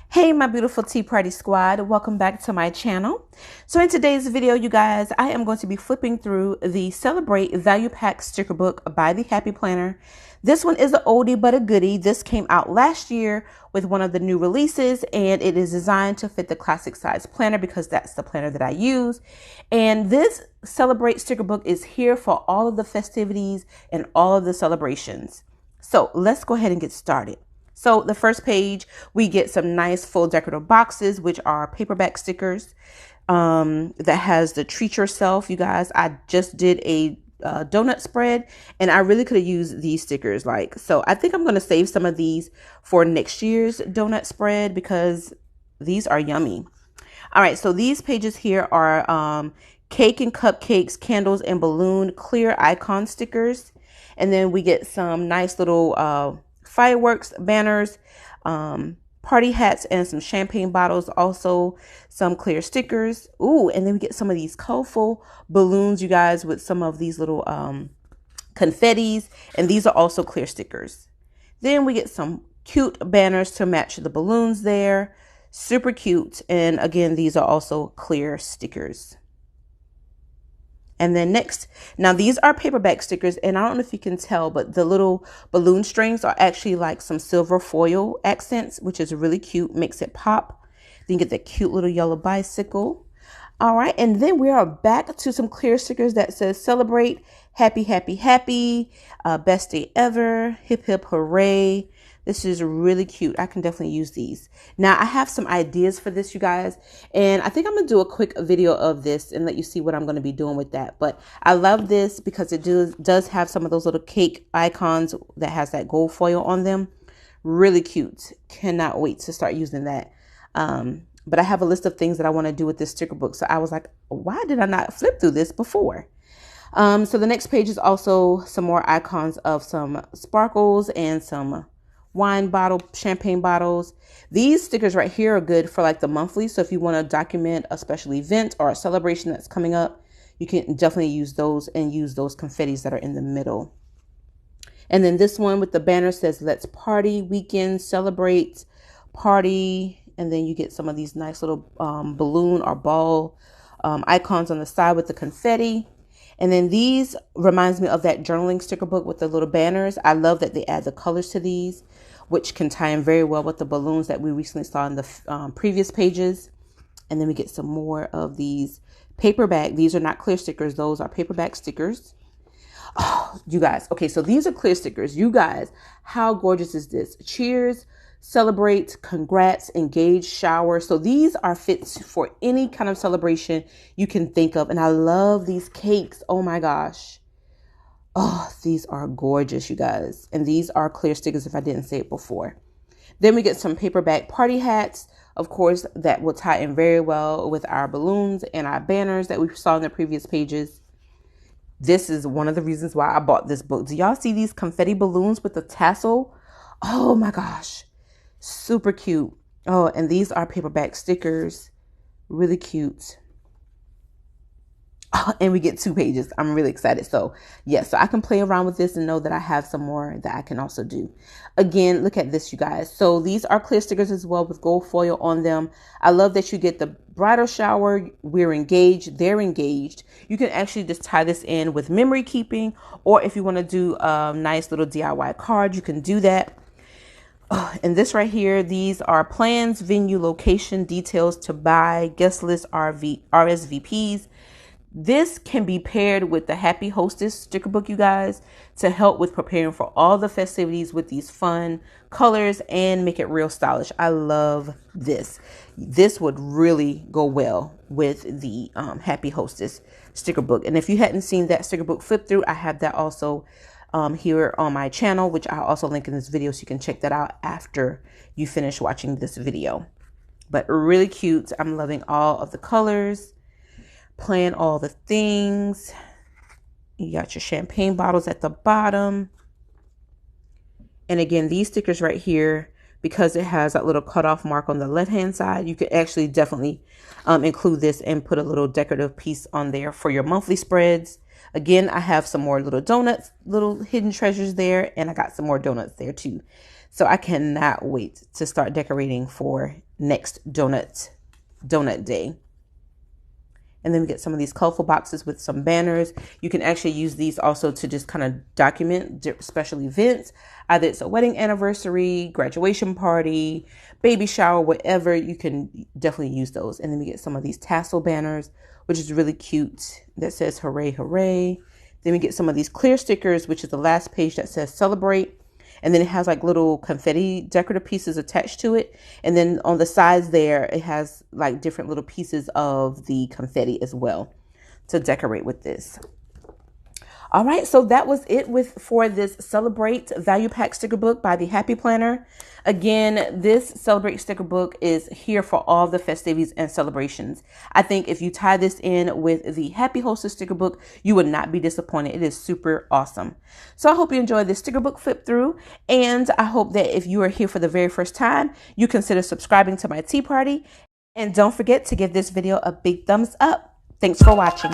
Hey, my beautiful Tea Party Squad. Welcome back to my channel. So in today's video, you guys, I am going to be flipping through the Celebrate Value Pack sticker book by the Happy Planner. This one is an oldie but a goodie. This came out last year with one of the new releases, and it is designed to fit the classic size planner because that's the planner that I use. And this Celebrate sticker book is here for all of the festivities and all of the celebrations. So let's go ahead and get started. So the first page, we get some nice full decorative boxes, which are paperback stickers that has the treat yourself. You guys, I just did a donut spread and I really could have used these stickers. So I think I'm going to save some of these for next year's donut spread because these are yummy. All right, so these pages here are cake and cupcakes, candles and balloon clear icon stickers. And then we get some nice little fireworks, banners, party hats, and some champagne bottles. Also, some clear stickers. Ooh, and then we get some of these colorful balloons, you guys, with some of these little confettis. And these are also clear stickers. Then we get some cute banners to match the balloons there. Super cute. And again, these are also clear stickers. And then next, now these are paperback stickers, and I don't know if you can tell, but the little balloon strings are actually like some silver foil accents, which is really cute, makes it pop. Then you get that cute little yellow bicycle. All right, and then we are back to some clear stickers that says celebrate, happy, happy, happy, best day ever, hip, hip, hooray. This is really cute. I can definitely use these. Now, I have some ideas for this, you guys, and I think I'm going to do a quick video of this and let you see what I'm going to be doing with that. But I love this because it does have some of those little cake icons that has that gold foil on them. Really cute. Cannot wait to start using that. But I have a list of things that I want to do with this sticker book. So I was like, why did I not flip through this before? So the next page is also some more icons of some sparkles and some wine bottle, champagne bottles. These stickers right here are good for like the monthly. So if you want to document a special event or a celebration that's coming up, you can definitely use those and use those confettis that are in the middle. And then this one with the banner says, let's party, weekend, celebrate, party. And then you get some of these nice little balloon or ball icons on the side with the confetti. And then these reminds me of that journaling sticker book with the little banners. I love that they add the colors to these, which can tie in very well with the balloons that we recently saw in the previous pages. And then we get some more of these paperback. These are not clear stickers. Those are paperback stickers. Oh, you guys. Okay, so these are clear stickers. You guys, how gorgeous is this? Cheers, celebrate, congrats, engage, shower. So these are fits for any kind of celebration you can think of. And I love these cakes. Oh my gosh. Oh, these are gorgeous, you guys. And these are clear stickers if I didn't say it before. Then we get some paperback party hats. Of course, that will tie in very well with our balloons and our banners that we saw in the previous pages. This is one of the reasons why I bought this book. Do y'all see these confetti balloons with the tassel? Oh my gosh. Super cute. Oh, and these are paperback stickers. Really cute. Oh, and we get 2 pages. I'm really excited. So yes, so I can play around with this and know that I have some more that I can also do. Again, look at this, you guys. So these are clear stickers as well with gold foil on them. I love that you get the bridal shower. We're engaged. They're engaged. You can actually just tie this in with memory keeping, or if you want to do a nice little DIY card, you can do that. Oh, and this right here, these are plans, venue, location, details to buy, guest list, RSVPs. This can be paired with the Happy Hostess sticker book, you guys, to help with preparing for all the festivities with these fun colors and make it real stylish. I love this. This would really go well with the Happy Hostess sticker book. And if you hadn't seen that sticker book flip through, I have that also here on my channel, which I'll also link in this video so you can check that out after you finish watching this video. But really cute. I'm loving all of the colors. Plan all the things. You got your champagne bottles at the bottom. And again, these stickers right here, because it has that little cutoff mark on the left hand side, you could actually definitely include this and put a little decorative piece on there for your monthly spreads. Again, I have some more little donuts, little hidden treasures there, and I got some more donuts there too. So I cannot wait to start decorating for next donut day. And then we get some of these colorful boxes with some banners. You can actually use these also to just kind of document special events. Either it's a wedding anniversary, graduation party, baby shower, whatever. You can definitely use those. And then we get some of these tassel banners, which is really cute. That says hooray, hooray. Then we get some of these clear stickers, which is the last page that says celebrate. And then it has like little confetti decorative pieces attached to it. And then on the sides there, it has like different little pieces of the confetti as well to decorate with this. All right, so that was it for this Celebrate Value Pack sticker book by the Happy Planner. Again, this Celebrate sticker book is here for all the festivities and celebrations. I think if you tie this in with the Happy Hostess sticker book, you would not be disappointed. It is super awesome. So I hope you enjoyed this sticker book flip through, and I hope that if you are here for the very first time, you consider subscribing to my tea party, and don't forget to give this video a big thumbs up. Thanks for watching.